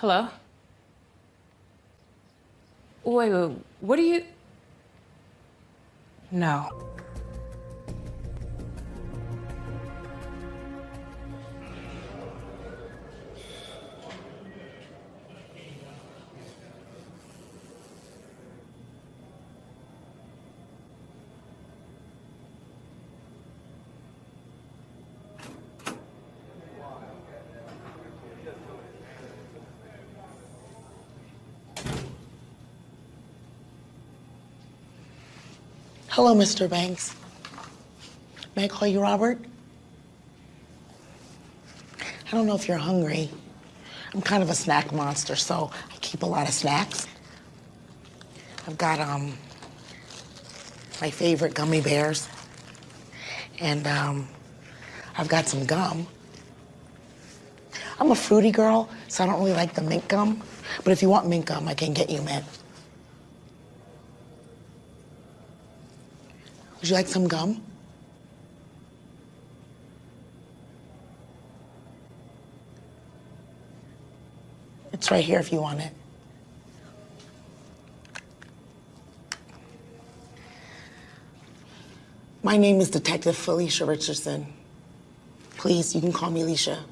Hello? Wait, what are you... No. Hello, Mr. Banks. May I call you Robert? I don't know if you're hungry. I'm kind of a snack monster, so I keep a lot of snacks. I've got my favorite gummy bears, and I've got some gum. I'm a fruity girl, so I don't really like the mint gum, but if you want mint gum, I can get you mint. Would you like some gum? It's right here if you want it. My name is Detective Felicia Richardson. Please, you can call me Alicia.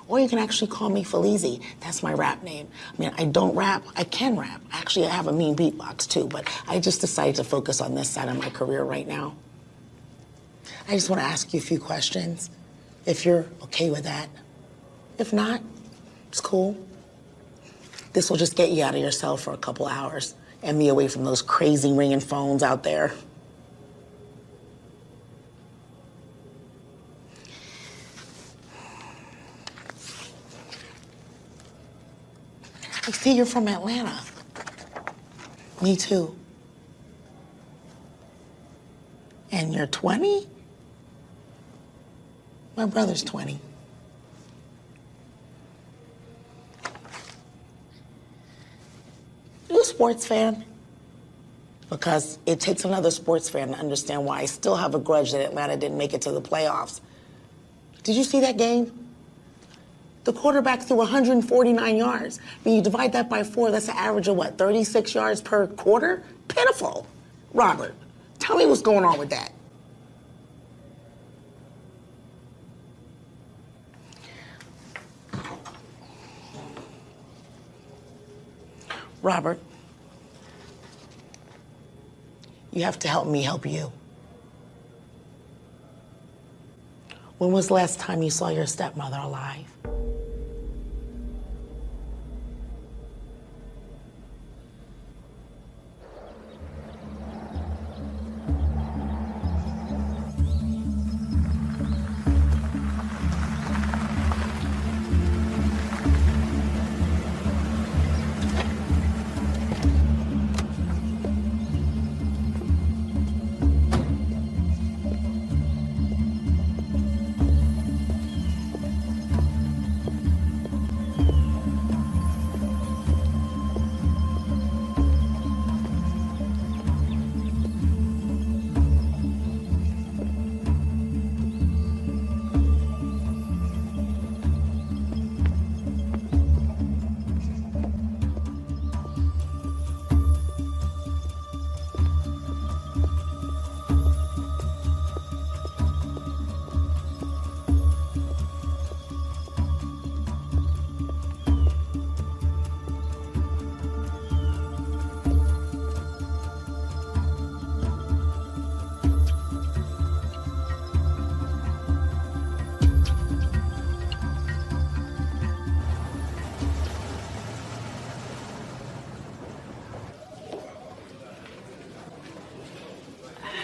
Or you can actually call me Felizy. That's my rap name. I mean, I don't rap, I can rap. Actually, I have a mean beatbox too, but I just decided to focus on this side of my career right now. I just want to ask you a few questions, if you're okay with that. If not, it's cool. This will just get you out of your cell for a couple hours and me away from those crazy ringing phones out there. I see you're from Atlanta. Me too. And you're 20? My brother's 20. You a sports fan? Because it takes another sports fan to understand why I still have a grudge that Atlanta didn't make it to the playoffs. Did you see that game? The quarterback threw 149 yards. I mean, you divide that by 4, that's an average of what, 36 yards per quarter? Pitiful. Robert, tell me what's going on with that. Robert, you have to help me help you. When was the last time you saw your stepmother alive?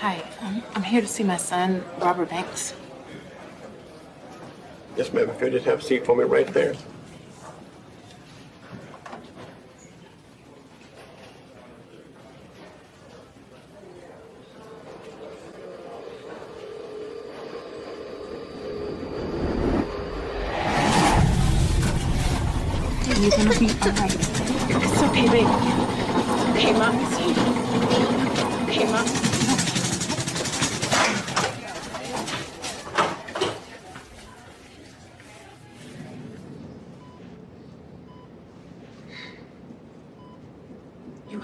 Hi, I'm here to see my son, Robert Banks. Yes, ma'am. If you just have a seat for me right there. You're gonna be all right. It's okay, baby. It's okay, Mommy's here. Okay, Mom.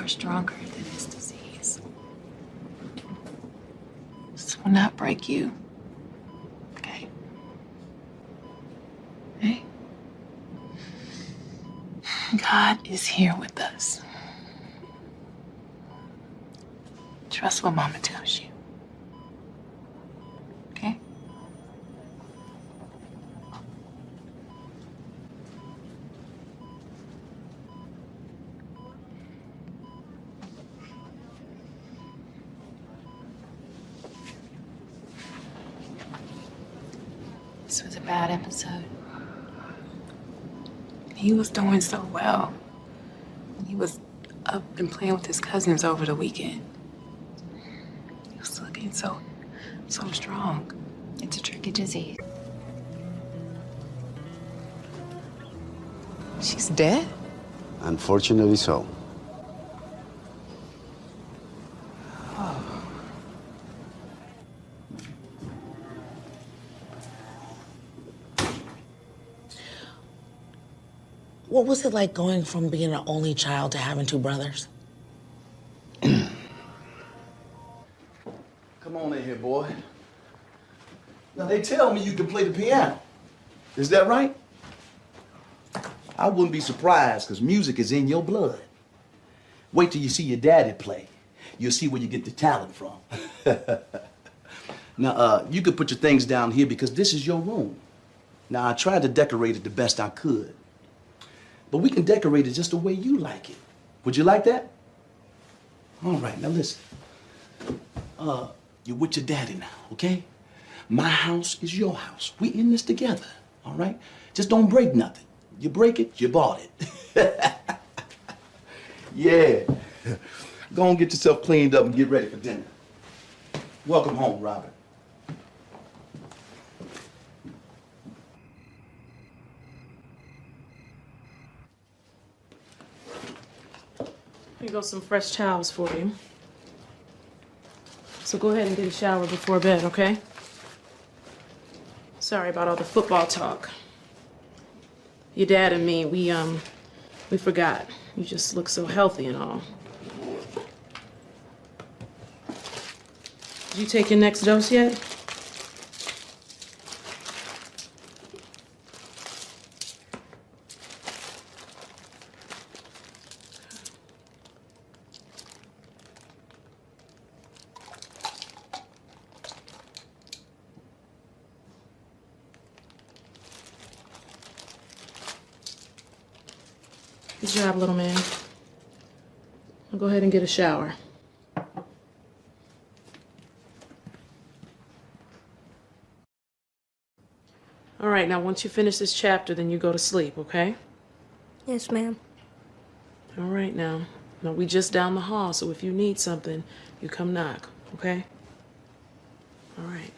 far stronger than this disease. This will not break you. Okay? Okay? God is here with us. Trust what Mama tells you. Okay? This was a bad episode. He was doing so well. He was up and playing with his cousins over the weekend. He was looking so strong. It's a tricky disease. She's dead? Unfortunately so. What was it like going from being an only child to having two brothers? Come on in here, boy. Now, they tell me you can play the piano. Is that right? I wouldn't be surprised, because music is in your blood. Wait till you see your daddy play. You'll see where you get the talent from. Now, you could put your things down here because this is your room. Now, I tried to decorate it the best I could. But we can decorate it just the way you like it. Would you like that? All right, now listen. You're with your daddy now, okay? My house is your house. We in this together, all right? Just don't break nothing. You break it, you bought it. Yeah. Go and get yourself cleaned up and get ready for dinner. Welcome home, Robert. Here go some fresh towels for you. So go ahead and get a shower before bed, okay? Sorry about all the football talk. Your dad and me, we forgot. You just look so healthy and all. Did you take your next dose yet? Good job, little man. I'll go ahead and get a shower. All right, now once you finish this chapter, then you go to sleep, okay? Yes, ma'am. All right, now. Now, we just down the hall, so if you need something, you come knock, okay? All right.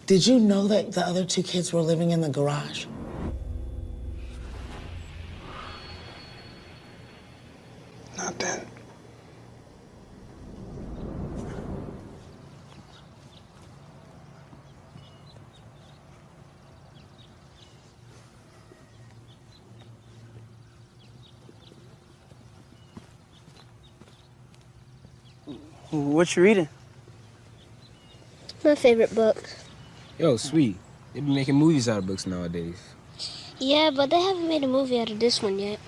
Did you know that the other two kids were living in the garage? Not then. What you reading? My favorite book. Yo, sweet. They be making movies out of books nowadays. Yeah, but they haven't made a movie out of this one yet.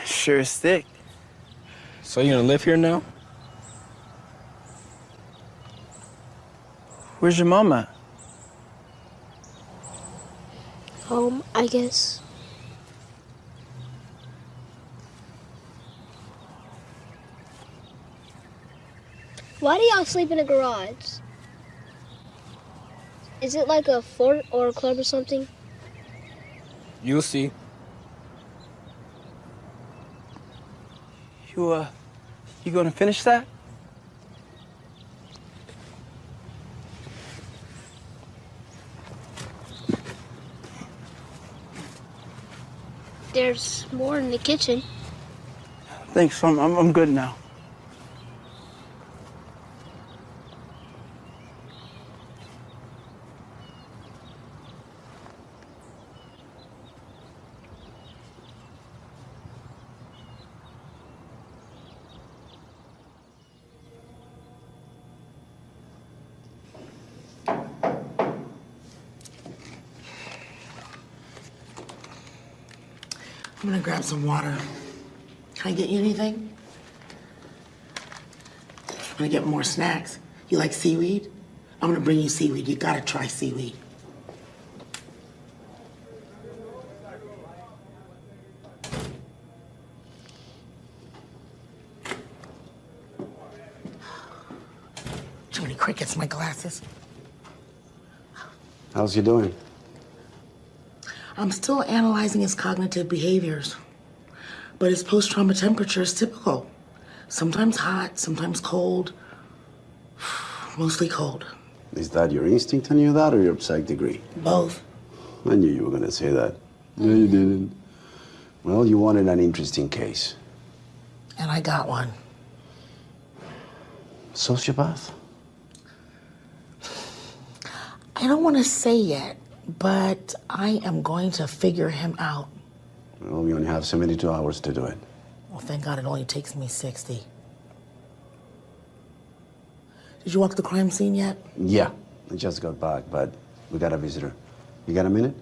Sure is thick. So you gonna live here now? Where's your mom at? Home, I guess. Why do y'all sleep in a garage? Is it like a fort or a club or something? You'll see. You gonna finish that? There's more in the kitchen. Thanks, I'm good now. I'm gonna grab some water. Can I get you anything? I'm gonna get more snacks. You like seaweed? I'm gonna bring you seaweed. You gotta try seaweed. Too many crickets in my glasses. How's he doing? I'm still analyzing his cognitive behaviors, but his post-trauma temperature is typical. Sometimes hot, sometimes cold, mostly cold. Is that your instinct telling you that or your psych degree? Both. I knew you were gonna say that. No, you didn't. Well, you wanted an interesting case. And I got one. Sociopath? I don't want to say yet, but I am going to figure him out. Well, we only have 72 hours to do it. Well, thank God it only takes me 60. Did you walk the crime scene yet? Yeah, I just got back, but we got a visitor. You got a minute?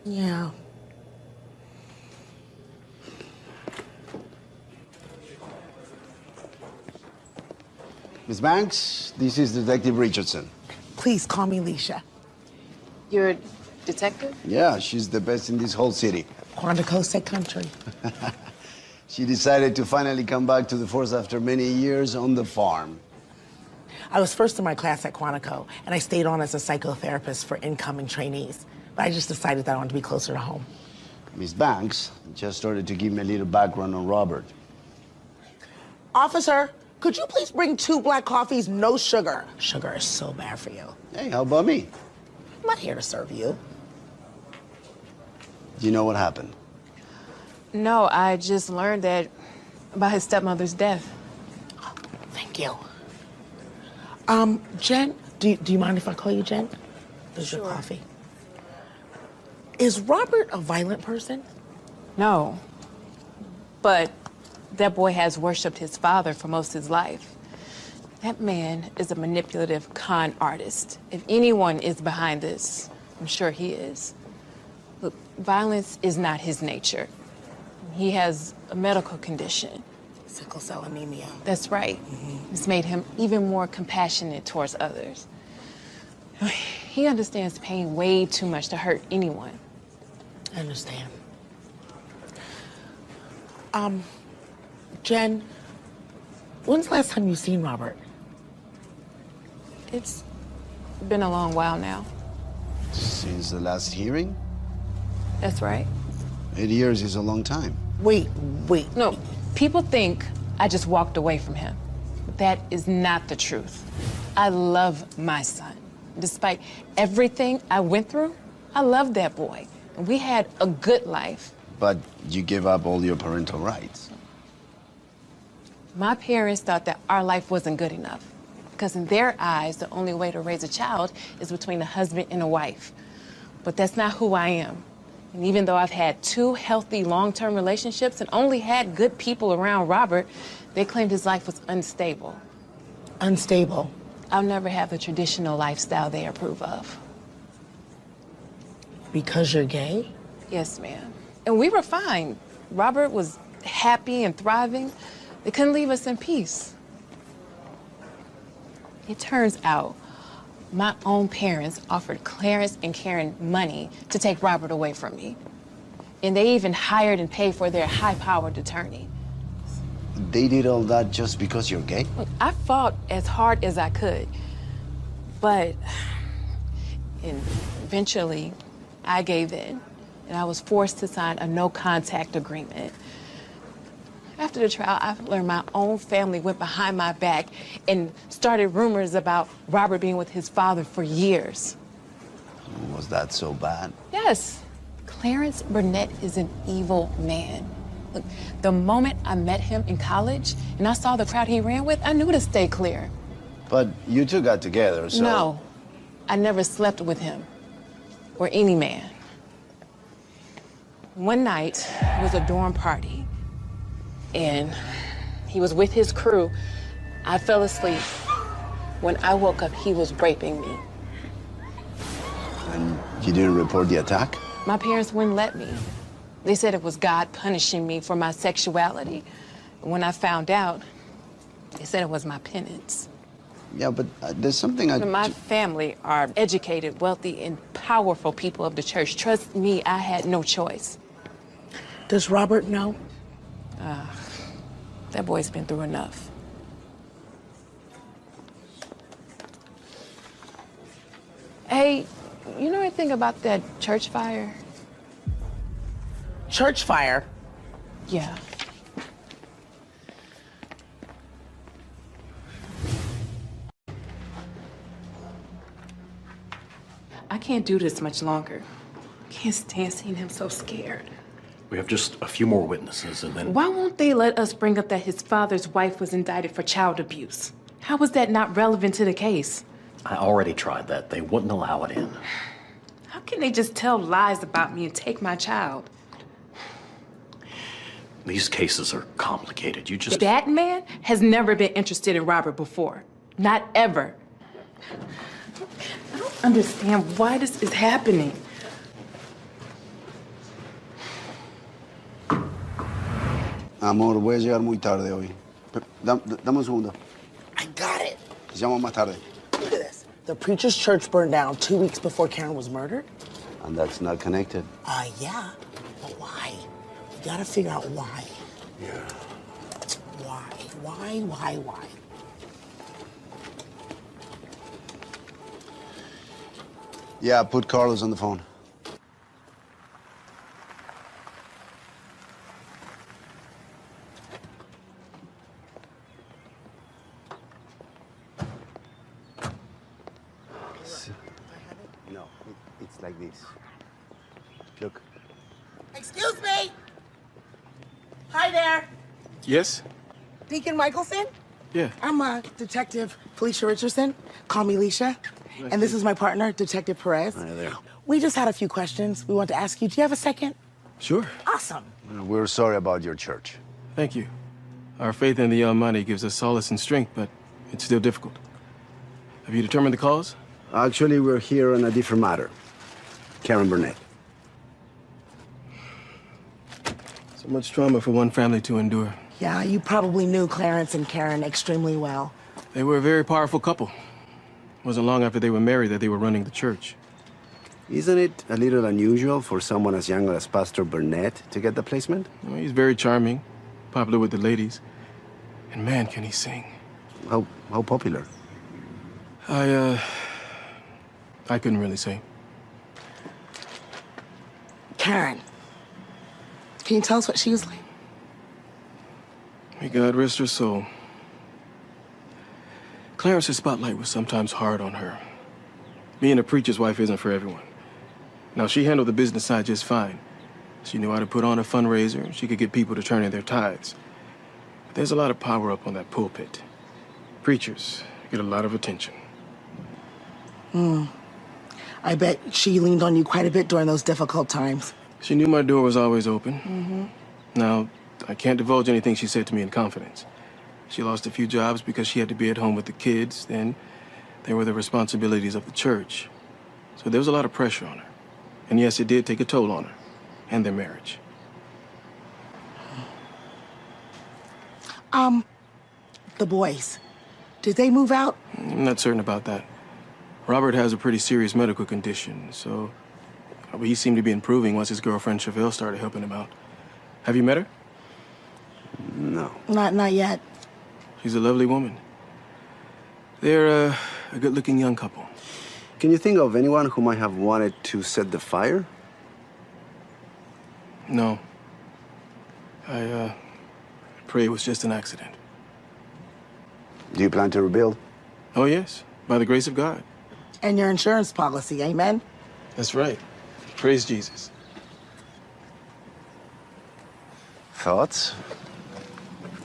Yeah. Miss Banks, this is Detective Richardson. Please call me Leisha. You're a detective? Yeah, she's the best in this whole city. Quantico said country. She decided to finally come back to the force after many years on the farm. I was first in my class at Quantico, and I stayed on as a psychotherapist for incoming trainees. But I just decided that I wanted to be closer to home. Miss Banks just started to give me a little background on Robert. Officer, could you please bring 2 black coffees, no sugar? Sugar is so bad for you. Hey, how about me? I'm not here to serve you. Do you know what happened? No, I just learned that about his stepmother's death. Thank you. Jen, do you mind if I call you Jen? There's your coffee. Is Robert a violent person? No. But that boy has worshipped his father for most of his life. That man is a manipulative con artist. If anyone is behind this, I'm sure he is. Look, violence is not his nature. He has a medical condition. Sickle cell anemia. That's right. It's made him even more compassionate towards others. He understands pain way too much to hurt anyone. I understand. Jen, when's the last time you seen Robert? It's been a long while now. Since the last hearing? That's right. 8 years is a long time. Wait. No, people think I just walked away from him. But that is not the truth. I love my son. Despite everything I went through, I loved that boy. And we had a good life. But you gave up all your parental rights. My parents thought that our life wasn't good enough. Because in their eyes, the only way to raise a child is between a husband and a wife. But that's not who I am. And even though I've had 2 healthy long-term relationships and only had good people around Robert, they claimed his life was unstable. Unstable. I'll never have the traditional lifestyle they approve of. Because you're gay? Yes, ma'am. And we were fine. Robert was happy and thriving. They couldn't leave us in peace. It turns out my own parents offered Clarence and Karen money to take Robert away from me. And they even hired and paid for their high-powered attorney. They did all that just because you're gay? Look, I fought as hard as I could, but eventually I gave in, and I was forced to sign a no-contact agreement. After the trial, I learned my own family went behind my back and started rumors about Robert being with his father for years. Was that so bad? Yes. Clarence Burnett is an evil man. Look, the moment I met him in college and I saw the crowd he ran with, I knew to stay clear. But you two got together, so... No, I never slept with him or any man. One night, it was a dorm party, and he was with his crew. I fell asleep. When I woke up, he was raping me. And you didn't report the attack? My parents wouldn't let me. They said it was God punishing me for my sexuality. And when I found out, they said it was my penance. Yeah, but there's something My family are educated, wealthy, and powerful people of the church. Trust me, I had no choice. Does Robert know? That boy's been through enough. Hey, you know anything about that church fire? Church fire? Yeah. I can't do this much longer. Can't stand seeing him so scared. We have just a few more witnesses, and then... Why won't they let us bring up that his father's wife was indicted for child abuse? How is that not relevant to the case? I already tried that. They wouldn't allow it in. How can they just tell lies about me and take my child? These cases are complicated. You just... That man has never been interested in Robert before. Not ever. I don't understand why this is happening. Amor, voy a llegar muy tarde hoy. Dame un segundo. I got it. Te llamo más tarde. Look at this. The preacher's church burned down 2 weeks before Karen was murdered? And that's not connected. Yeah. But why? We gotta figure out why. Yeah. Why? Yeah, put Carlos on the phone. No, it's like this. Look. Excuse me! Hi there. Yes? Deacon Michelson? Yeah. I'm Detective Felicia Richardson. Call me Leisha. And this is my partner, Detective Perez. Hi there. We just had a few questions we want to ask you. Do you have a second? Sure. Awesome. We're sorry about your church. Thank you. Our faith in the Almighty gives us solace and strength, but it's still difficult. Have you determined the cause? Actually, we're here on a different matter. Karen Burnett. So much trauma for one family to endure. Yeah, you probably knew Clarence and Karen extremely well. They were a very powerful couple. It wasn't long after they were married that they were running the church. Isn't it a little unusual for someone as young as Pastor Burnett to get the placement? Well, he's very charming, popular with the ladies. And man, can he sing. How popular? I couldn't really say. Karen, can you tell us what she was like? May God rest her soul. Clarence's spotlight was sometimes hard on her. Being a preacher's wife isn't for everyone. Now, she handled the business side just fine. She knew how to put on a fundraiser. She could get people to turn in their tithes. But there's a lot of power up on that pulpit. Preachers get a lot of attention. I bet she leaned on you quite a bit during those difficult times. She knew my door was always open. Now, I can't divulge anything she said to me in confidence. She lost a few jobs because she had to be at home with the kids. Then there were the responsibilities of the church. So there was a lot of pressure on her. And yes, it did take a toll on her and their marriage. The boys, did they move out? I'm not certain about that. Robert has a pretty serious medical condition, so he seemed to be improving once his girlfriend Chevelle started helping him out. Have you met her? No. Not yet. She's a lovely woman. They're a good-looking young couple. Can you think of anyone who might have wanted to set the fire? No. I pray it was just an accident. Do you plan to rebuild? Oh, yes, by the grace of God. And your insurance policy, amen? That's right. Praise Jesus. Thoughts?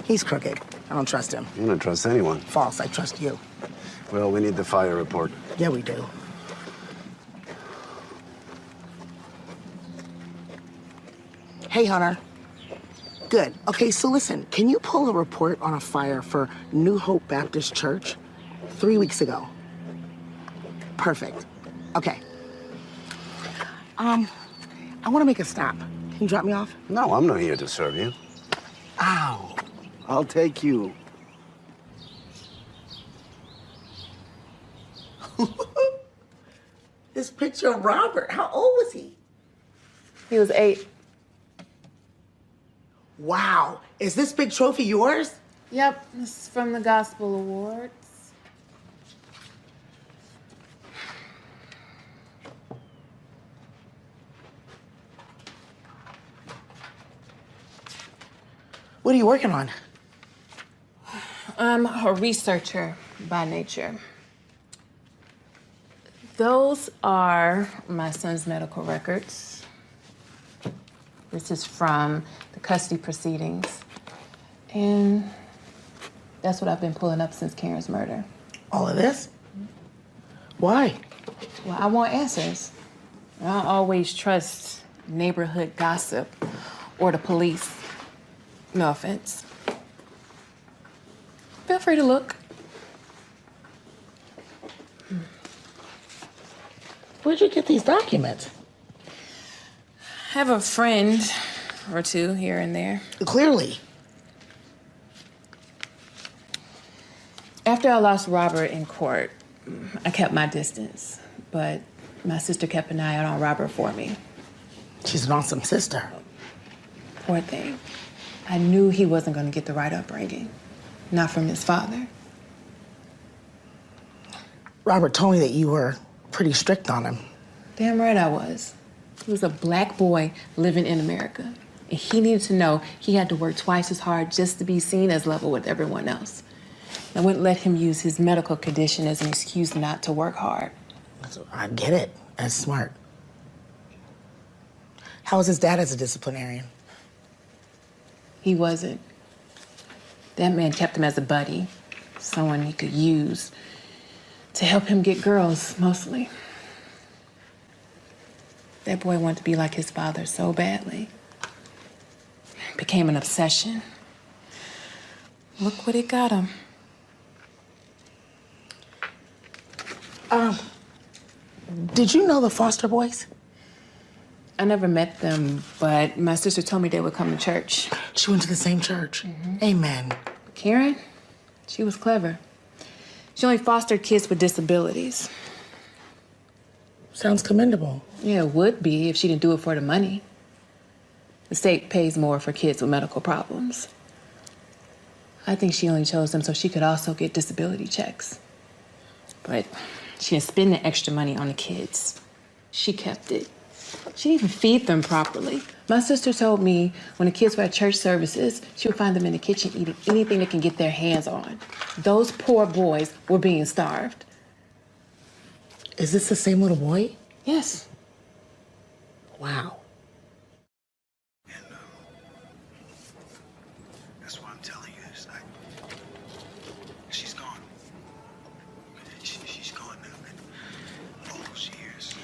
He's crooked. I don't trust him. You don't trust anyone. False, I trust you. Well, we need the fire report. Yeah, we do. Hey, Hunter. Good. Okay, so listen, can you pull a report on a fire for New Hope Baptist Church 3 weeks ago? Perfect. Okay. I want to make a stop. Can you drop me off? No, I'm not here to serve you. Ow. I'll take you. This picture of Robert, how old was he? He was 8. Wow. Is this big trophy yours? Yep, this is from the Gospel Awards. What are you working on? I'm a researcher by nature. Those are my son's medical records. This is from the custody proceedings. And that's what I've been pulling up since Karen's murder. All of this? Why? Well, I want answers. I don't always trust neighborhood gossip or the police. No offense. Feel free to look. Where'd you get these documents? I have a friend or two here and there. Clearly. After I lost Robert in court, I kept my distance, but my sister kept an eye out on Robert for me. She's an awesome sister. Poor thing. I knew he wasn't going to get the right upbringing, not from his father. Robert told me that you were pretty strict on him. Damn right I was. He was a black boy living in America, and he needed to know he had to work twice as hard just to be seen as level with everyone else. I wouldn't let him use his medical condition as an excuse not to work hard. I get it. That's smart. How was his dad as a disciplinarian? He wasn't. That man kept him as a buddy, someone he could use to help him get girls, mostly. That boy wanted to be like his father so badly. It became an obsession. Look what it got him. Did you know the Foster boys? I never met them, but my sister told me they would come to church. She went to the same church. Amen. Karen, she was clever. She only fostered kids with disabilities. Sounds commendable. Yeah, it would be if she didn't do it for the money. The state pays more for kids with medical problems. I think she only chose them so she could also get disability checks. But she didn't spend the extra money on the kids. She kept it. She didn't even feed them properly. My sister told me when the kids were at church services, she would find them in the kitchen eating anything they can get their hands on. Those poor boys were being starved. Is this the same little boy? Yes. Wow. That's why I'm telling you this. She's gone. She's gone now, man. All those years.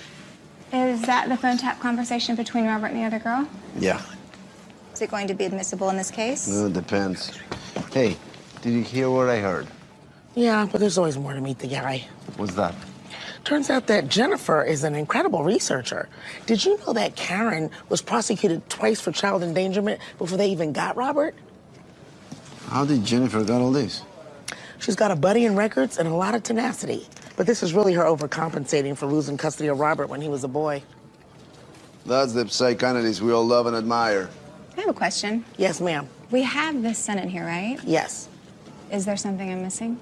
Is that the phone tap conversation between Robert and the other girl? Yeah. Is it going to be admissible in this case? Well, it depends. Hey, did you hear what I heard? Yeah, but there's always more to meet the guy. What's that? Turns out that Jennifer is an incredible researcher. Did you know that Karen was prosecuted twice for child endangerment before they even got Robert? How did Jennifer got all this? She's got a buddy in records and a lot of tenacity. But this is really her overcompensating for losing custody of Robert when he was a boy. That's the psychoanalyst we all love and admire. I have a question. Yes, ma'am. We have this son in here, right? Yes. Is there something I'm missing?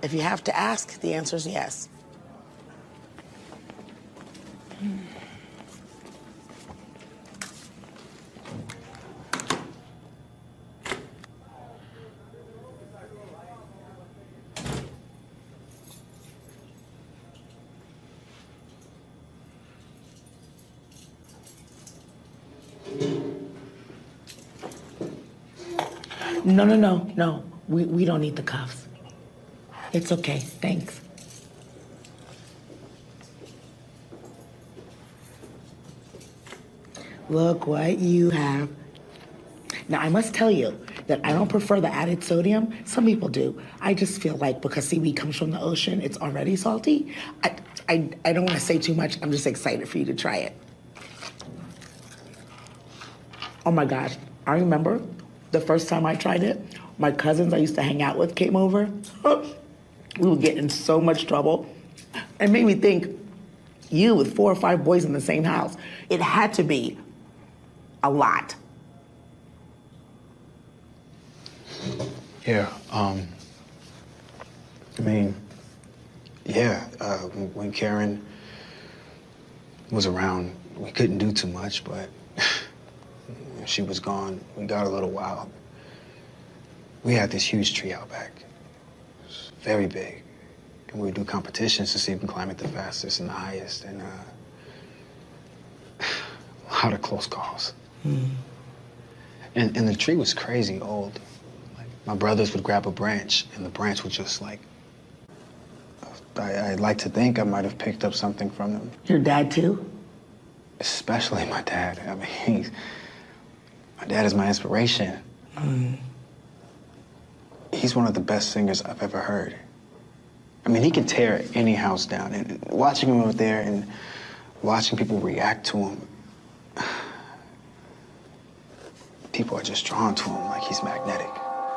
If you have to ask, the answer is yes. No. We don't need the cuffs. It's okay, thanks. Look what you have. Now, I must tell you that I don't prefer the added sodium. Some people do. I just feel like because seaweed comes from the ocean, it's already salty. I don't want to say too much. I'm just excited for you to try it. Oh my gosh, I remember the first time I tried it, my cousins I used to hang out with came over. We would get in so much trouble. It made me think, you with 4 or 5 boys in the same house, it had to be a lot. Yeah, when Karen was around, we couldn't do too much, but when she was gone, we got a little wild. We had this huge tree out back. It was very big. And we would do competitions to see who can climb it the fastest and the highest, and a lot of close calls. And the tree was crazy old. Like, my brothers would grab a branch, and the branch would just like, I'd like to think I might have picked up something from them. Your dad too? Especially my dad. I mean, my dad is my inspiration. He's one of the best singers I've ever heard. I mean, he can tear any house down. And watching him out there and watching people react to him, people are just drawn to him like he's magnetic.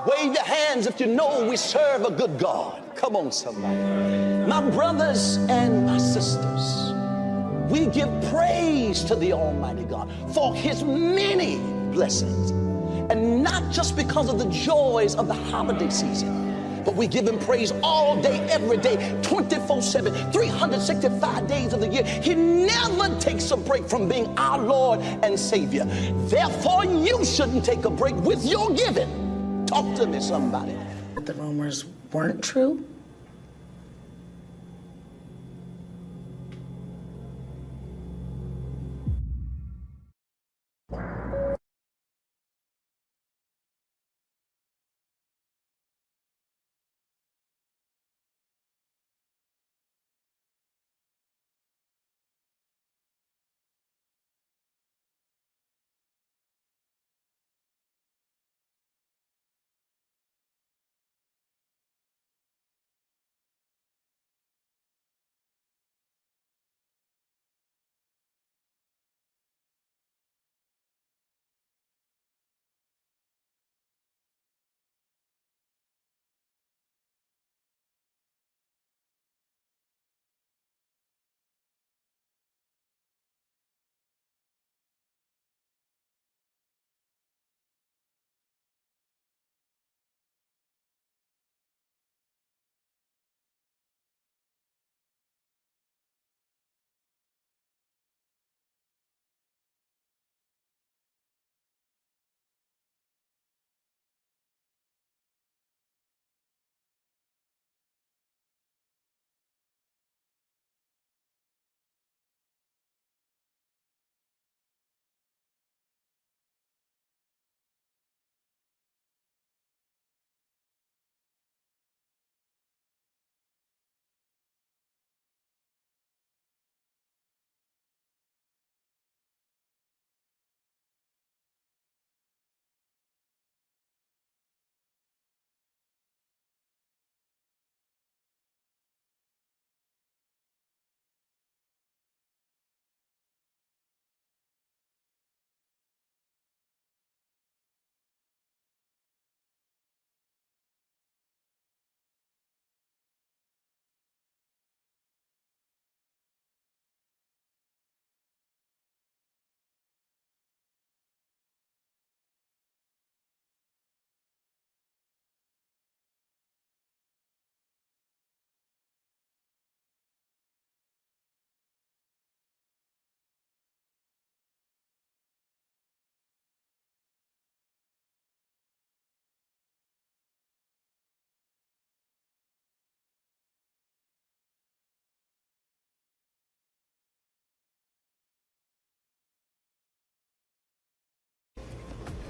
Wave your hands if you know we serve a good God. Come on, somebody. My brothers and my sisters, we give praise to the Almighty God for his many blessings. And not just because of the joys of the holiday season, but we give him praise all day, every day, 24/7, 365 days of the year. He never takes a break from being our Lord and Savior. Therefore, you shouldn't take a break with your giving. Talk to me, somebody. The rumors weren't true?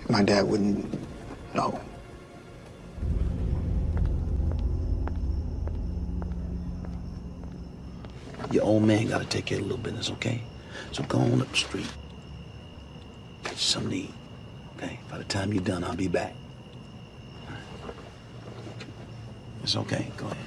My dad wouldn't know. Your old man gotta take care of a little business, okay? So go on up the street. Get you something to eat, okay? By the time you're done, I'll be back. It's okay, go ahead.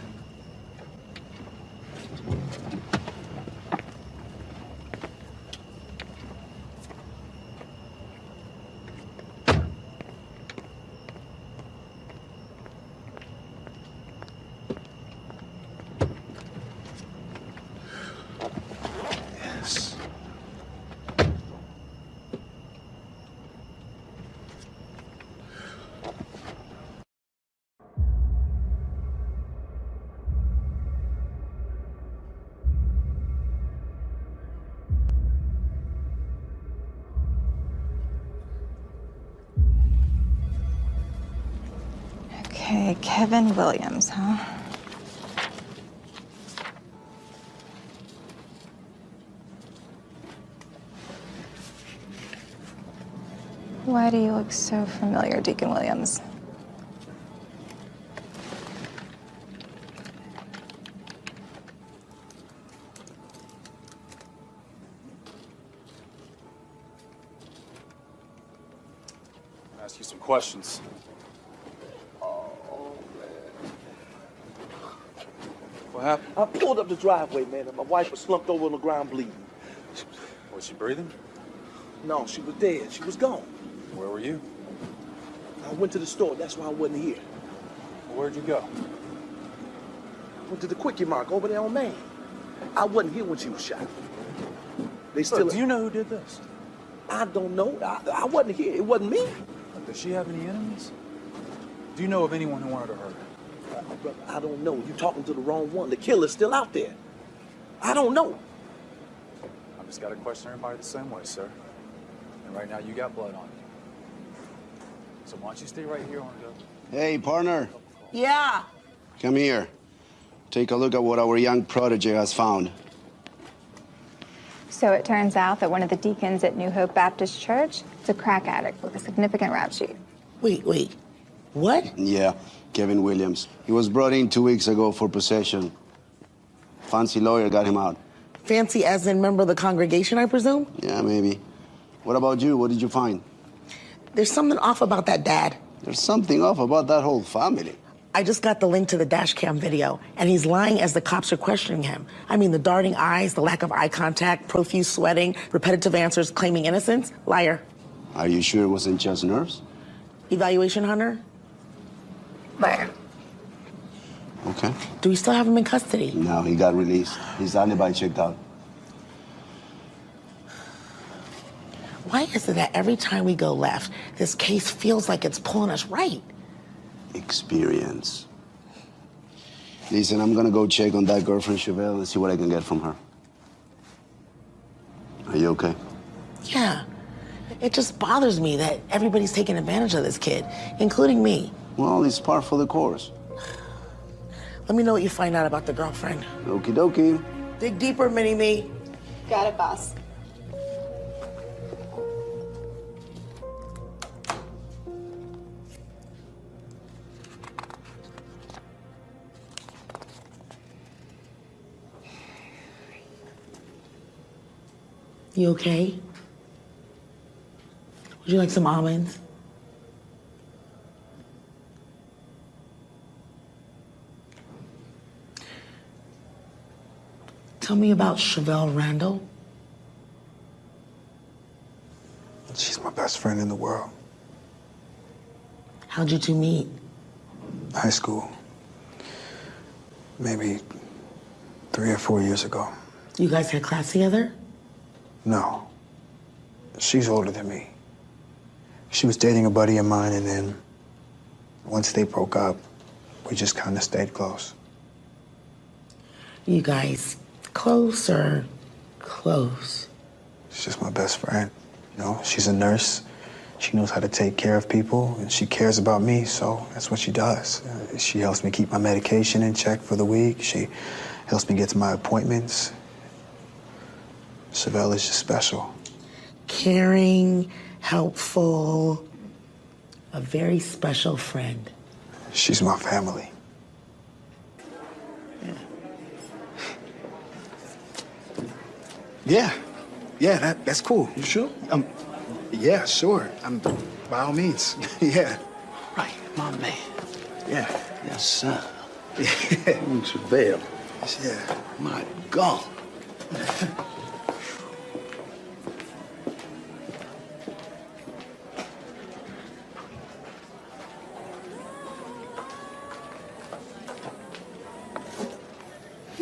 Yes. Okay, Kevin Williams, huh? Why do you look so familiar, Deacon Williams? I'll ask you some questions. What happened? I pulled up the driveway, man, and my wife was slumped over on the ground bleeding. Was she breathing? No, she was dead. She was gone. Where were you? I went to the store. That's why I wasn't here. Where'd you go? Went to the Quickie Mart over there on Main. I wasn't here when she was shot. They still. Look, do you know who did this? I don't know. I wasn't here. It wasn't me. Look, does she have any enemies? Do you know of anyone who wanted to hurt her? Brother, I don't know. You're talking to the wrong one. The killer's still out there. I don't know. I've just got to question everybody the same way, sir. And right now, you got blood on you. So why don't you stay right here on the... Hey, partner. Yeah. Come here. Take a look at what our young protege has found. So it turns out that one of the deacons at New Hope Baptist Church is a crack addict with a significant rap sheet. Wait. What? Yeah, Kevin Williams. He was brought in 2 weeks ago for possession. Fancy lawyer got him out. Fancy as in member of the congregation, I presume? Yeah, maybe. What about you? What did you find? There's something off about that dad. There's something off about that whole family. I just got the link to the dash cam video, and he's lying as the cops are questioning him. I mean, the darting eyes, the lack of eye contact, profuse sweating, repetitive answers, claiming innocence. Liar. Are you sure it wasn't just nerves? Evaluation, Hunter? Liar. Okay. Do we still have him in custody? No, he got released. His alibi checked out. Why is it that every time we go left, this case feels like it's pulling us right? Experience. Listen, I'm gonna go check on that girlfriend Chevelle and see what I can get from her. Are you okay? Yeah. It just bothers me that everybody's taking advantage of this kid, including me. Well, it's par for the course. Let me know what you find out about the girlfriend. Okie dokie. Dig deeper, Mini-Me. Got it, boss. You okay? Would you like some almonds? Tell me about Chevelle Randall. She's my best friend in the world. How'd you two meet? High school. Maybe 3 or 4 years ago. You guys had class together? No. She's older than me. She was dating a buddy of mine, and then once they broke up, we just kind of stayed close. You guys close or close? She's just my best friend. You know, she's a nurse. She knows how to take care of people, and she cares about me, so that's what she does. She helps me keep my medication in check for the week. She helps me get to my appointments. Chevelle is just special. Caring, helpful. a very special friend. She's my family. Yeah, that's cool. You sure? Yeah, sure. By all means. Yeah. Right, my man. Yeah. Yes, sir. Travail. Yeah. My God.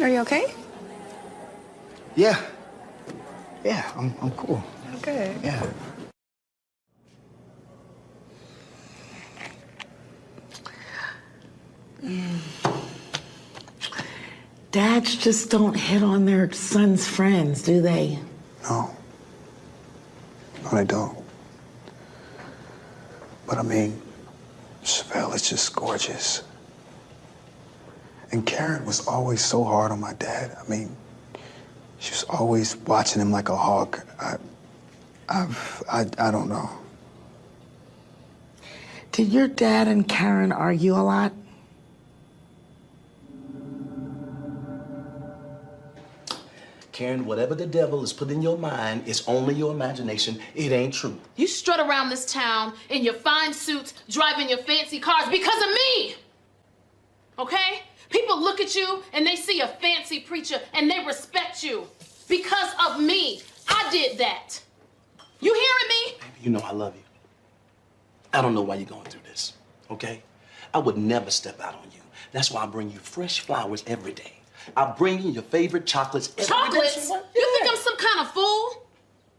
Are you okay? Yeah. Yeah, I'm cool. Okay. Yeah. Dads just don't hit on their sons' friends, do they? No. No, they don't. But I mean, Chevelle is just gorgeous. And Karen was always so hard on my dad. I mean, she was always watching him like a hawk. I don't know. Did your dad and Karen argue a lot? Karen, whatever the devil has put in your mind, it's only your imagination. It ain't true. You strut around this town in your fine suits, driving your fancy cars because of me. Okay? People look at you and they see a fancy preacher and they respect you because of me. I did that. You hearing me? Baby, you know I love you. I don't know why you're going through this, okay? I would never step out on you. That's why I bring you fresh flowers every day. I bring you your favorite chocolates every day. Chocolates? You think I'm some kind of fool?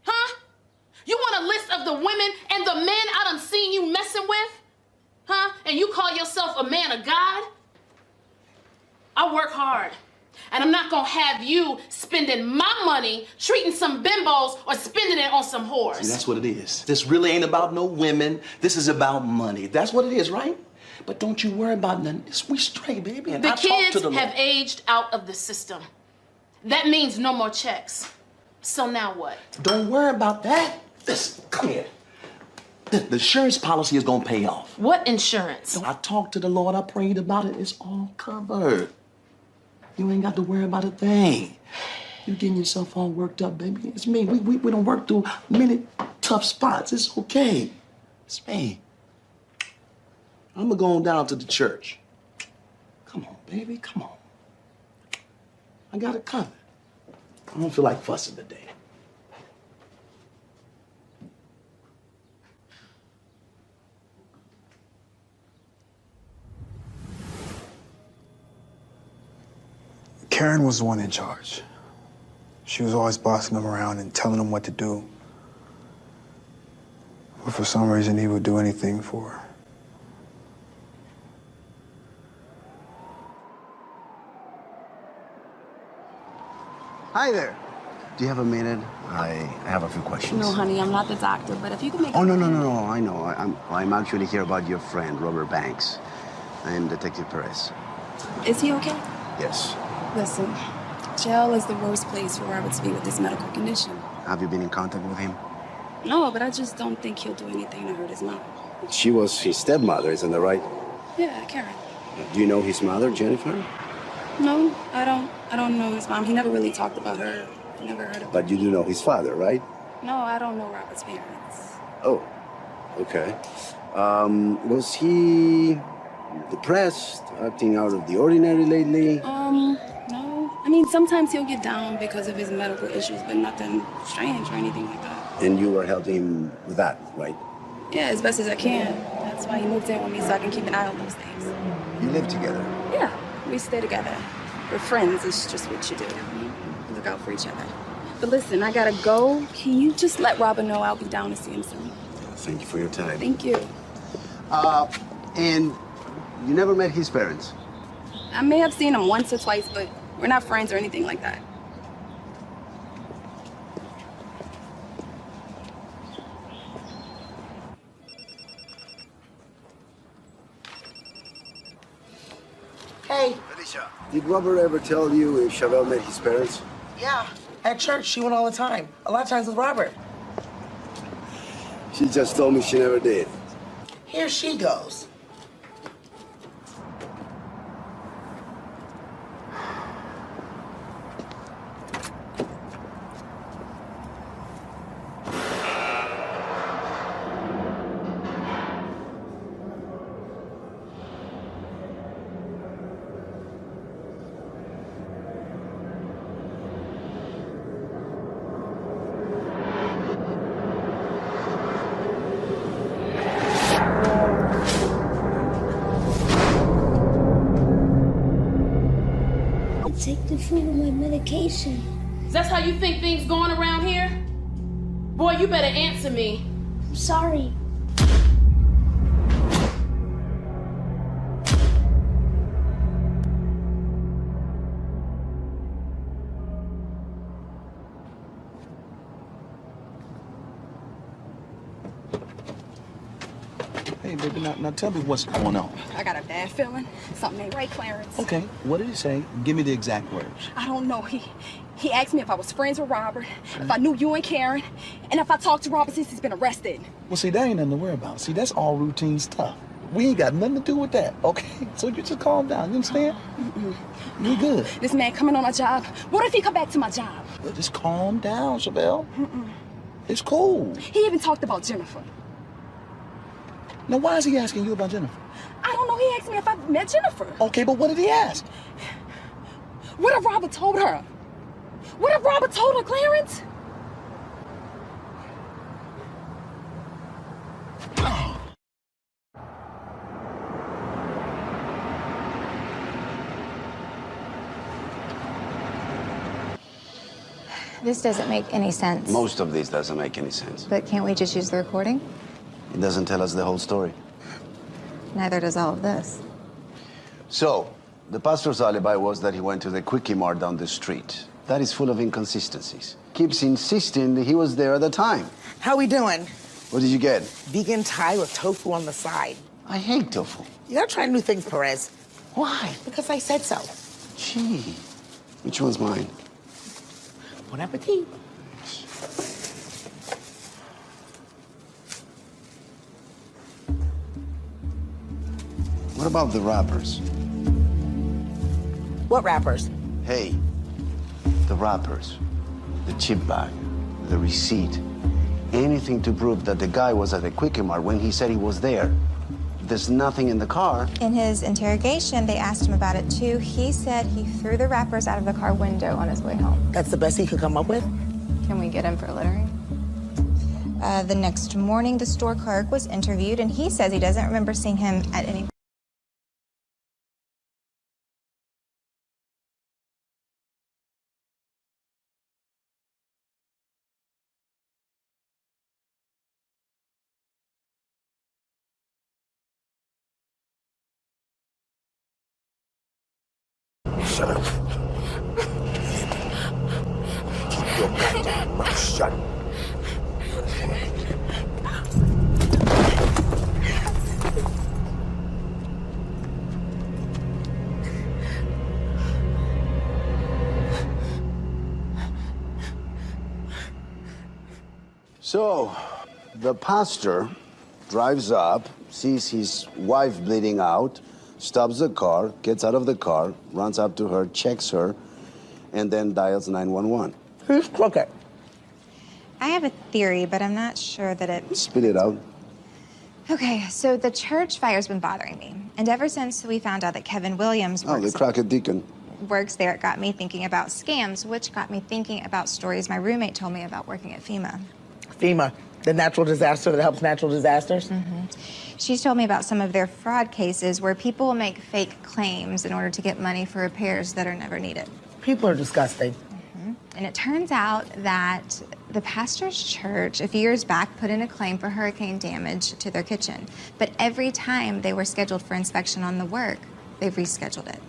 Huh? You want a list of the women and the men I done seen you messing with? Huh? And you call yourself a man of God? I work hard. And I'm not gonna have you spending my money treating some bimbos or spending it on some whores. See, that's what it is. This really ain't about no women. This is about money. That's what it is, right? But don't you worry about nothing. We straight, baby. And The I talk kids to the have Lord. aged out of the system. That means no more checks. So now what? Don't worry about that. Listen, come here. The insurance policy is gonna pay off. What insurance? I talked to the Lord. I prayed about it. It's all covered. You ain't got to worry about a thing. You getting yourself all worked up, baby. It's me. We don't work through many tough spots. It's okay. It's me. I'm gonna go on down to the church. Come on, baby. Come on. I got it covered. I don't feel like fussing today. Karen was the one in charge. She was always bossing him around and telling him what to do. But for some reason, he would do anything for her. Hi there. Do you have a minute? I have a few questions. No, honey, I'm not the doctor, but if you can make... Oh, no. I know. I'm actually here about your friend, Robert Banks. I'm Detective Perez. Is he okay? Yes. Listen, jail is the worst place for Robert to be with this medical condition. Have you been in contact with him? No, but I just don't think he'll do anything to hurt his mom. She was his stepmother, isn't that right? Yeah, Karen. Do you know his mother, Jennifer? No, I don't know his mom. He never really talked about her. I never heard of her. But you do know his father, right? No, I don't know Robert's parents. Oh, okay. Was he depressed, acting out of the ordinary lately? No. I mean, sometimes he'll get down because of his medical issues, but nothing strange or anything like that. And you were helping him with that, right? Yeah, as best as I can. That's why he moved in with me so I can keep an eye on those things. You live together? Yeah, we stay together. We're friends. It's just what you do. We look out for each other. But listen, I gotta go. Can you just let Robert know I'll be down to see him soon? Thank you for your time. Thank you. And you never met his parents? I may have seen him once or twice, but we're not friends or anything like that. Hey. Alicia. Did Robert ever tell you if Chevelle met his parents? Yeah, at church, she went all the time. A lot of times with Robert. She just told me she never did. Here she goes. Take the food with my medication. Is that how you think things going around here? Boy, you better answer me. I'm sorry. Hey, baby, now tell me what's going on. I got a bad feeling. Something ain't right, Clarence. Okay, what did he say? Give me the exact words. I don't know. He asked me if I was friends with Robert, if I knew you and Karen, and if I talked to Robert since he's been arrested. Well, see, that ain't nothing to worry about. See, that's all routine stuff. We ain't got nothing to do with that, okay? So you just calm down, you understand? You good. This man coming on my job. What if he come back to my job? Well, just calm down, Chevelle. It's cool. He even talked about Jennifer. Now, why is he asking you about Jennifer? I don't know. He asked me if I met Jennifer. Okay, but what did he ask? What if Robert told her? What if Robert told her, Clarence? This doesn't make any sense. Most of this doesn't make any sense. But can't we just use the recording? It doesn't tell us the whole story. Neither does all of this. So, the pastor's alibi was that he went to the Quickie Mart down the street. That is full of inconsistencies. Keeps insisting that he was there at the time. How we doing? What did you get? Vegan Thai with tofu on the side. I hate tofu. You gotta try new things, Perez. Why? Because I said so. Gee. Which one's mine? Bon appetit. What about the rappers? What rappers? Hey, the rappers, the chip bag, the receipt, anything to prove that the guy was at the Quickie Mart when he said he was there. There's nothing in the car. In his interrogation, they asked him about it too. He said he threw the wrappers out of the car window on his way home. That's the best he could come up with? Can we get him for littering? The next morning, the store clerk was interviewed, and he says he doesn't remember seeing him at any. Shut up. Keep your goddamn mouth shut. So, the pastor drives up, sees his wife bleeding out, stops the car, gets out of the car, runs up to her, checks her, and then dials 911. Who's crooked? I have a theory, but I'm not sure that it... Spit it out. Okay, so the church fire's been bothering me. And ever since we found out that Kevin Williams Oh, the cracked deacon. works there, it got me thinking about scams, which got me thinking about stories my roommate told me about working at FEMA. FEMA, the natural disaster that helps natural disasters? She's told me about some of their fraud cases where people will make fake claims in order to get money for repairs that are never needed. People are disgusting. And it turns out that the pastor's church a few years back put in a claim for hurricane damage to their kitchen. But every time they were scheduled for inspection on the work, they've rescheduled it.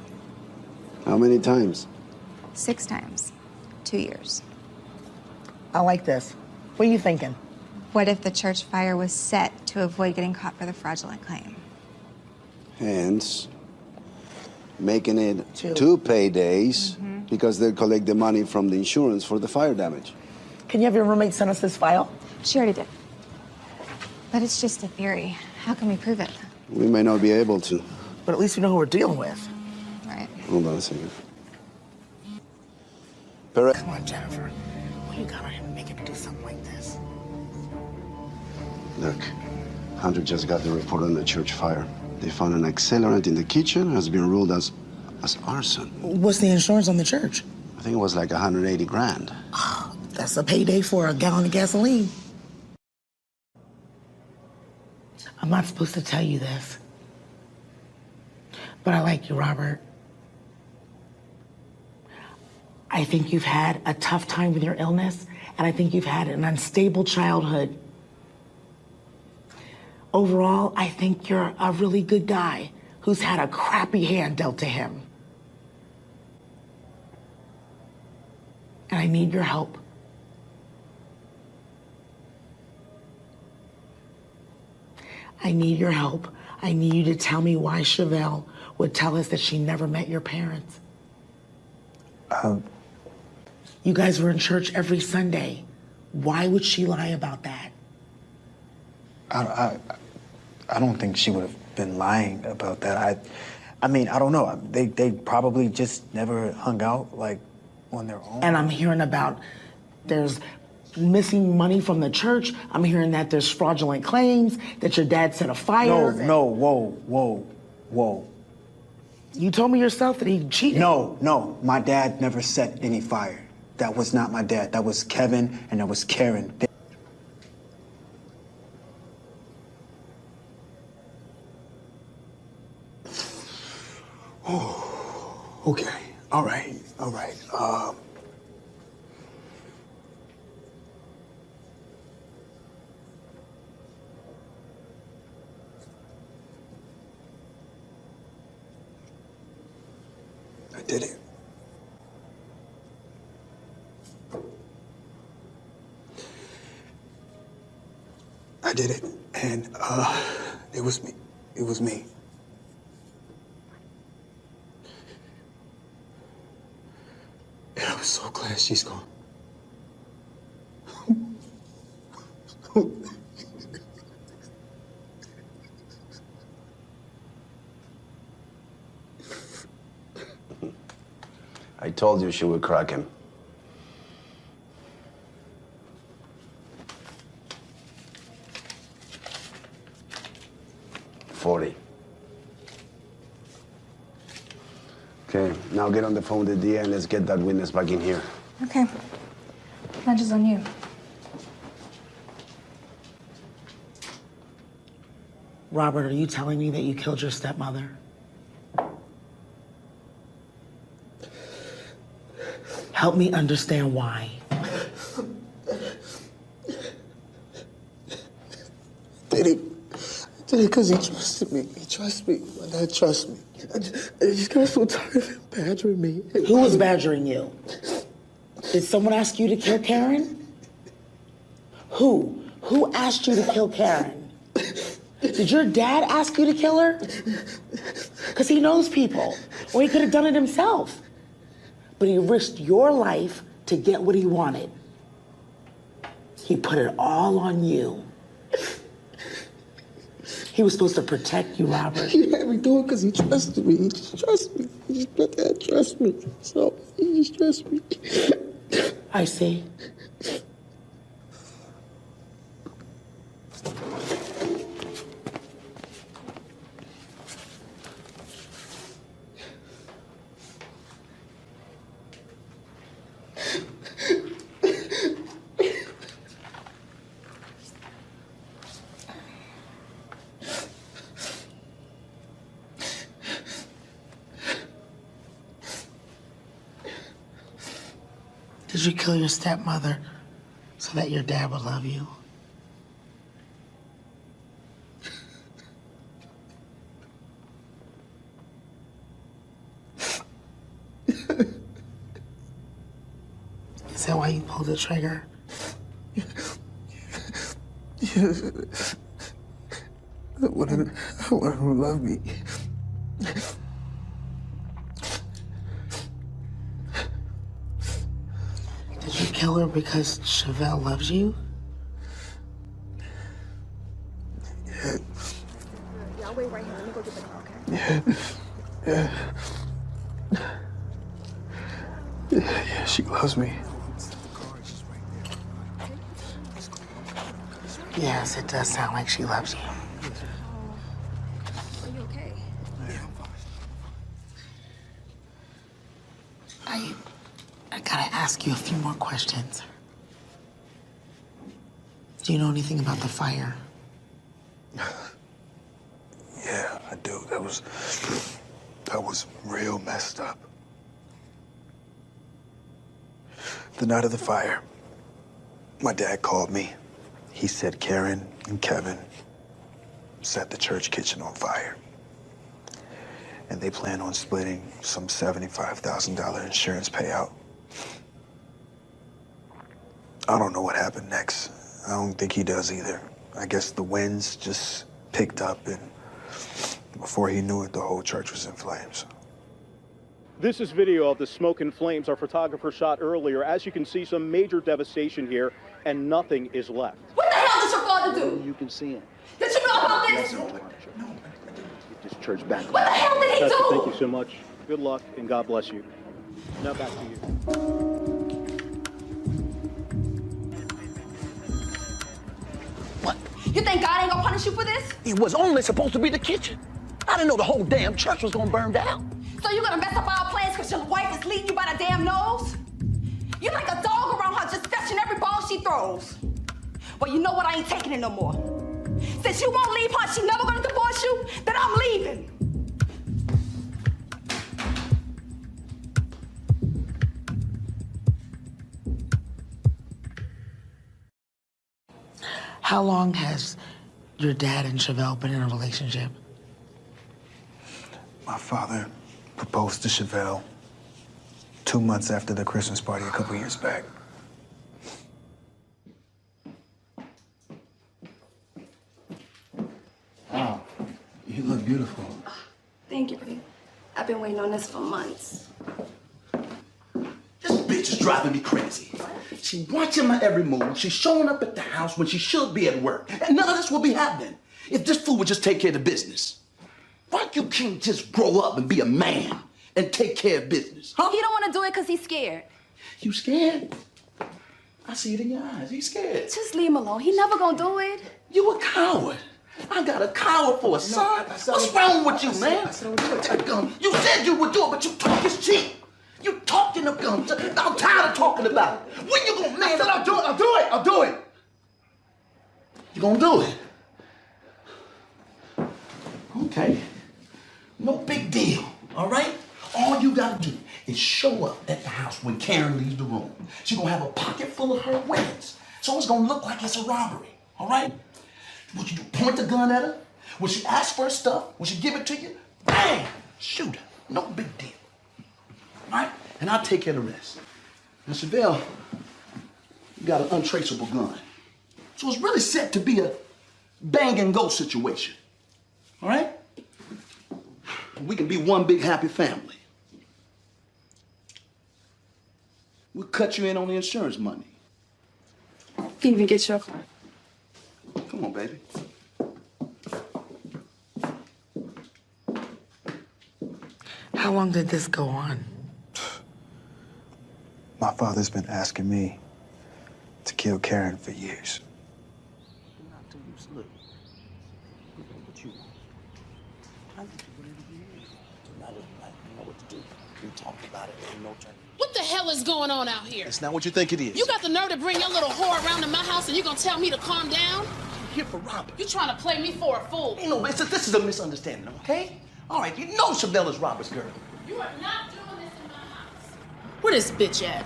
How many times? 6 times. 2 years. I like this. What are you thinking? What if the church fire was set to avoid getting caught for the fraudulent claim? Hence, making it 2 paydays because they collect the money from the insurance for the fire damage. Can you have your roommate send us this file? She already did. But it's just a theory. How can we prove it? We may not be able to. But at least we know who we're dealing with. Right. Hold on a second. Come on, Jennifer. What you got on him to make him do something like this? Look, Hunter just got the report on the church fire. They found an accelerant in the kitchen, has been ruled as arson. What's the insurance on the church? I think it was like 180 grand. That's a payday for a gallon of gasoline. I'm not supposed to tell you this, but I like you, Robert. I think you've had a tough time with your illness, and I think you've had an unstable childhood. Overall, I think you're a really good guy who's had a crappy hand dealt to him. And I need your help. I need your help. I need you to tell me why Chevelle would tell us that she never met your parents. You guys were in church every Sunday. Why would she lie about that? I don't think she would have been lying about that. I mean, I don't know. They probably just never hung out, like, on their own. And I'm hearing about there's missing money from the church. I'm hearing that there's fraudulent claims, that your dad set a fire. No, whoa. You told me yourself that he cheated. No, my dad never set any fire. That was not my dad. That was Kevin and that was Karen. Oh, okay. All right. I did it. I did it, and it was me. It was me. And I'm so glad she's gone. I told you she would crack him. $40. Okay, now get on the phone with the DA and let's get that witness back in here. Okay. Lunch is on you. Robert, are you telling me that you killed your stepmother? Help me understand why. Did it because he trusted me. He trusts me. My dad trusts me. I just got so tired of him badgering me. Who was badgering you? Did someone ask you to kill Karen? Who? Who asked you to kill Karen? Did your dad ask you to kill her? Because he knows people. Or he could have done it himself. But he risked your life to get what he wanted. He put it all on you. He was supposed to protect you, Robert. He had me do it because he trusted me. He just trusted me. He just let that trust me. So he just trusted me. I see. Did you kill your stepmother so that your dad would love you? Is that why you pulled the trigger? I wanted him to love me. Did you kill her because Chevelle loves you? Yeah, she loves me. Yes, it does sound like she loves you. Are you okay? I gotta ask you a few more questions. Do you know anything about the fire? Yeah, I do. That was real messed up. The night of the fire, my dad called me. He said Karen and Kevin set the church kitchen on fire. And they plan on splitting some $75,000 insurance payout. I don't know what happened next. I don't think he does either. I guess the winds just picked up, and before he knew it, the whole church was in flames. This is video of the smoke and flames our photographer shot earlier. As you can see, some major devastation here, and nothing is left. What the hell did your father do? You can see him. Did you know about this? Get this church back. What the hell did he Pastor, do? thank you so much. Good luck, and God bless you. Now back to you. You think God ain't gonna punish you for this? It was only supposed to be the kitchen. I didn't know the whole damn church was gonna burn down. So you gonna mess up our plans because your wife is leading you by the damn nose? You like a dog around her just fetching every ball she throws. Well, you know what? I ain't taking it no more. Since you won't leave her, she never gonna divorce you, then I'm leaving. How long has your dad and Chevelle been in a relationship? My father proposed to Chevelle 2 months after the Christmas party a couple years back. Wow, you look beautiful. Thank you, babe. I've been waiting on this for months. This bitch is driving me crazy. She watching my every move. She's showing up at the house when she should be at work. And none of this will be happening if this fool would just take care of the business. Why you can't just grow up and be a man and take care of business, huh? He don't want to do it because he's scared. You scared? I see it in your eyes. He's scared. Just leave him alone. He never gonna do it. You a coward. I got a coward for a son. What's wrong with you, man? You said you would do it, but you talk is cheap. You talking of guns. I'm tired of talking about it. When you gonna man up? I'll do it. You gonna do it? Okay. No big deal, all right? All you gotta do is show up at the house when Karen leaves the room. She's gonna have a pocket full of her winnings. So it's gonna look like it's a robbery, all right? What you do, point the gun at her? When she asks for her stuff, when she give it to you, bang, shoot her. No big deal. All right? And I'll take care of the rest. Now, Chevelle, you got an untraceable gun. So it's really set to be a bang and go situation. All right? We can be one big happy family. We'll cut you in on the insurance money. Can even get your car. Come on, baby. How long did this go on? My father's been asking me to kill Karen for years. What the hell is going on out here? It's not what you think it is. You got the nerve to bring your little whore around to my house and you gonna tell me to calm down? I'm here for Robert. You trying to play me for a fool? Hey, no, this is a misunderstanding, okay? All right, you know Chevelle is Robert's girl. You are not doing this in my house. Where this bitch at?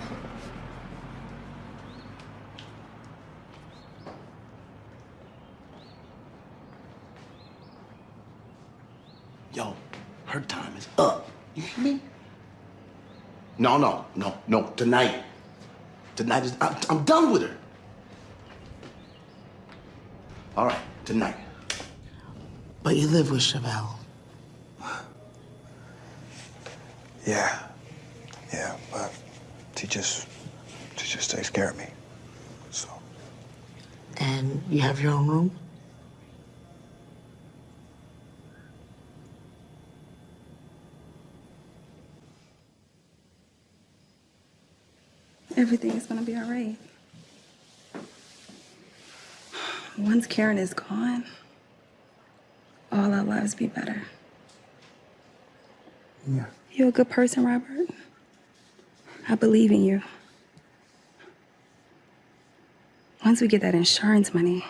Yo, her time is up. You hear me? No. Tonight. Tonight is. I'm done with her. All right, tonight. But you live with Chevelle. Yeah, but she just takes care of me. So. And you have your own room? Everything is gonna be all right. Once Karen is gone, all our lives be better. Yeah. You're a good person, Robert. I believe in you. Once we get that insurance money,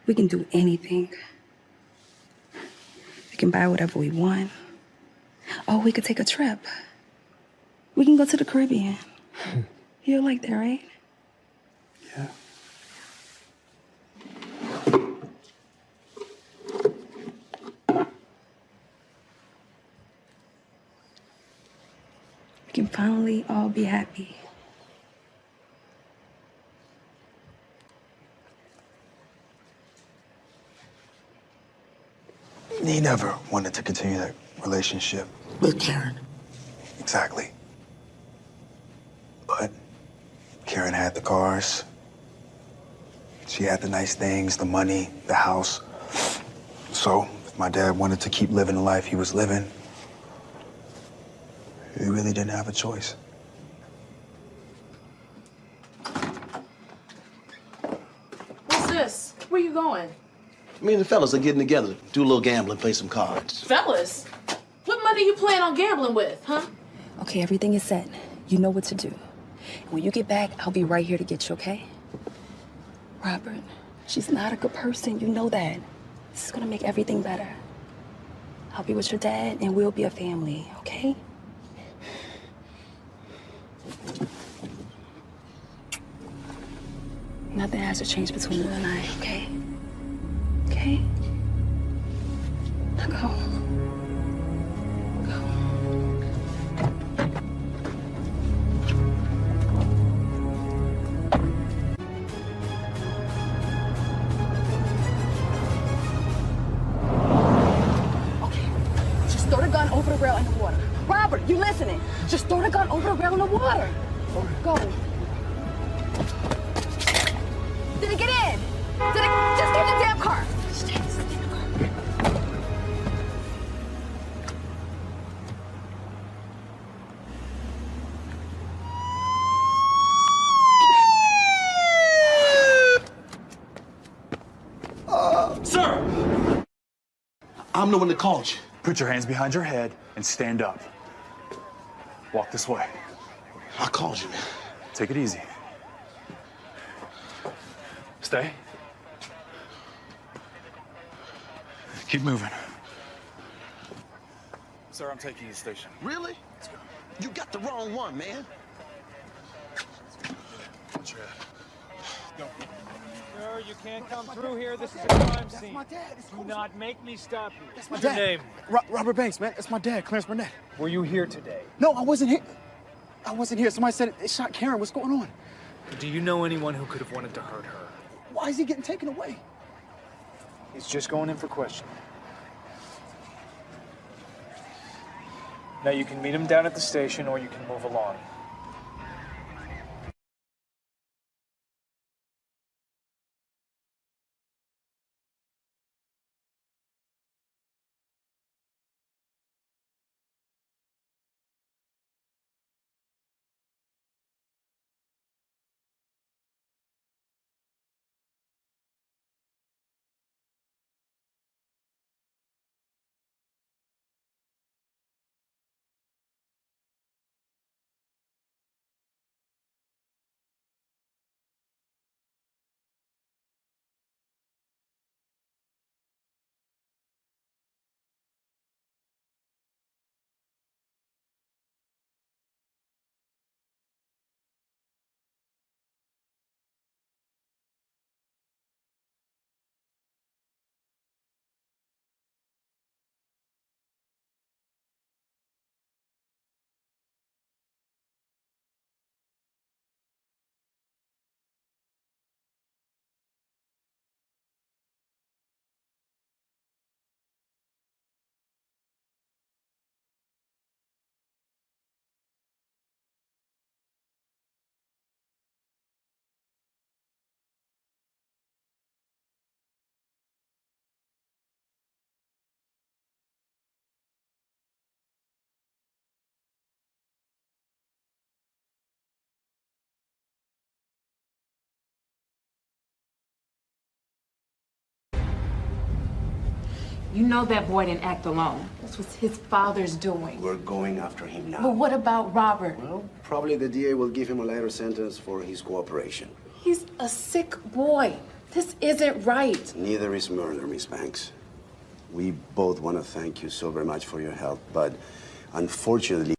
we can do anything. We can buy whatever we want. Oh, we could take a trip. We can go to the Caribbean. You like that, right? Yeah. We can finally all be happy. He never wanted to continue that relationship. With Karen. Exactly. But Karen had the cars. She had the nice things, the money, the house. So if my dad wanted to keep living the life he was living, he really didn't have a choice. What's this? Where you going? Me and the fellas are getting together, do a little gambling, play some cards. Fellas? What money you plan on gambling with, huh? Okay, everything is set. You know what to do. And when you get back, I'll be right here to get you, okay? Robert, she's not a good person. You know that. This is gonna make everything better. I'll be with your dad, and we'll be a family, okay? Nothing has to change between you and I, okay? Okay? Now go. Just throw the gun over the rail in the water. Robert, you listening? Just throw the gun over the rail in the water. Go. Did it get in? Did it? Just get in the damn car. Sir! I'm the one that called you. Put your hands behind your head and stand up. Walk this way. I called you, man. Take it easy. Stay. Keep moving. Sir, I'm taking you to the station. Really? You got the wrong one, man. Watch your head. Go. Sir, you can't come through here. This is a crime scene. my dad. Do not make me stop you. That's my What's your dad. name? Robert Banks, man. That's my dad, Clarence Burnett. Were you here today? No, I wasn't here. I wasn't here. Somebody said it shot Karen. What's going on? Do you know anyone who could have wanted to hurt her? Why is he getting taken away? He's just going in for questioning. Now you can meet him down at the station or you can move along. You know that boy didn't act alone. This was his father's doing. We're going after him now. But what about Robert? Well, probably the DA will give him a lighter sentence for his cooperation. He's a sick boy. This isn't right. Neither is murder, Miss Banks. We both want to thank you so very much for your help, but unfortunately,